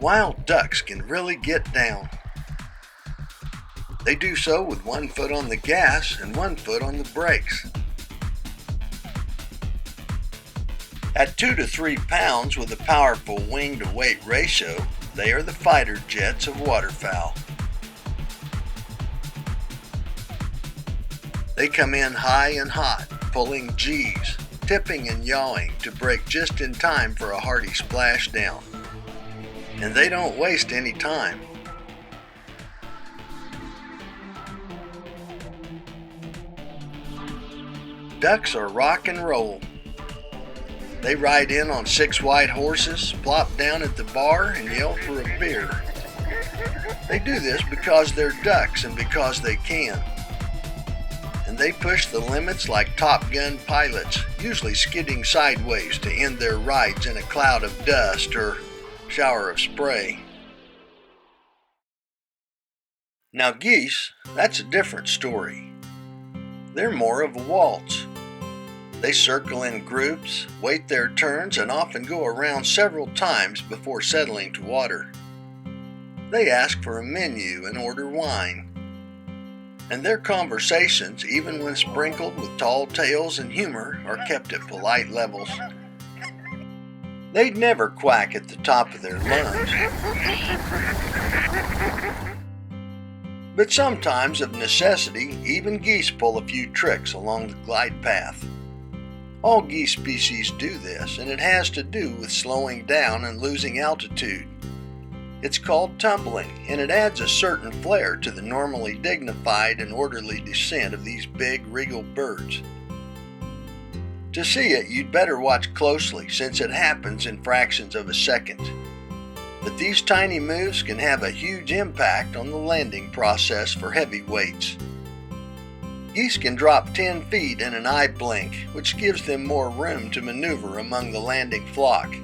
Wild ducks can really get down. They do so with one foot on the gas and one foot on the brakes. At 2 to 3 pounds with a powerful wing-to-weight ratio, they are the fighter jets of waterfowl. They come in high and hot, pulling G's, tipping and yawing to break just in time for a hearty splashdown. And they don't waste any time. Ducks are rock and roll. They ride in on 6 white horses, plop down at the bar, and yell for a beer. They do this because they're ducks and because they can. And they push the limits like Top Gun pilots, usually skidding sideways to end their rides in a cloud of dust or shower of spray. Now geese, that's a different story. They're more of a waltz. They circle in groups, wait their turns, and often go around several times before settling to water. They ask for a menu and order wine. And their conversations, even when sprinkled with tall tales and humor, are kept at polite levels. They'd never quack at the top of their lungs. But sometimes, of necessity, even geese pull a few tricks along the glide path. All geese species do this, and it has to do with slowing down and losing altitude. It's called tumbling, and it adds a certain flair to the normally dignified and orderly descent of these big, regal birds. To see it, you'd better watch closely, since it happens in fractions of a second. But these tiny moves can have a huge impact on the landing process for heavy weights. Geese can drop 10 feet in an eye blink, which gives them more room to maneuver among the landing flock.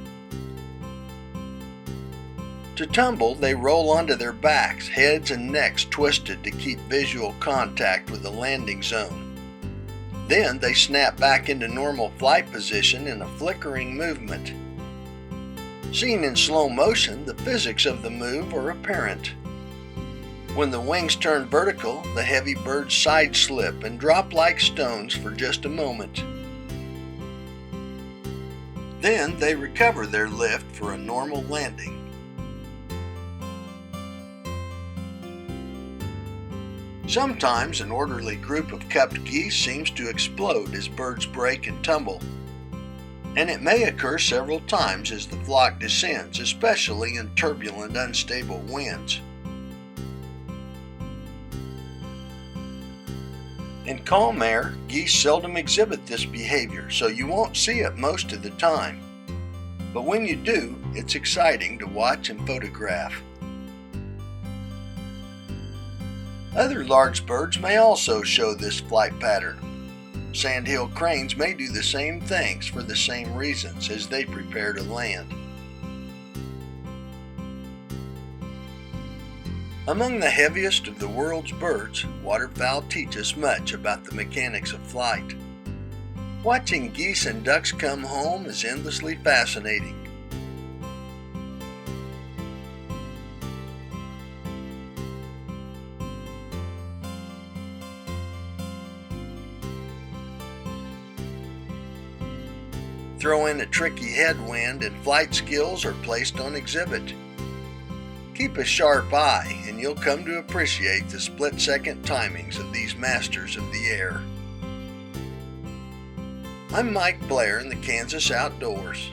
To tumble, they roll onto their backs, heads and necks twisted to keep visual contact with the landing zone. Then they snap back into normal flight position in a flickering movement. Seen in slow motion, the physics of the move are apparent. When the wings turn vertical, the heavy birds side slip and drop like stones for just a moment. Then they recover their lift for a normal landing. Sometimes an orderly group of cupped geese seems to explode as birds break and tumble. And it may occur several times as the flock descends, especially in turbulent, unstable winds. In calm air, geese seldom exhibit this behavior, so you won't see it most of the time. But when you do, it's exciting to watch and photograph. Other large birds may also show this flight pattern. Sandhill cranes may do the same things for the same reasons as they prepare to land. Among the heaviest of the world's birds, waterfowl teach us much about the mechanics of flight. Watching geese and ducks come home is endlessly fascinating. Throw in a tricky headwind and flight skills are placed on exhibit. Keep a sharp eye and you'll come to appreciate the split-second timings of these masters of the air. I'm Mike Blair in the Kansas Outdoors.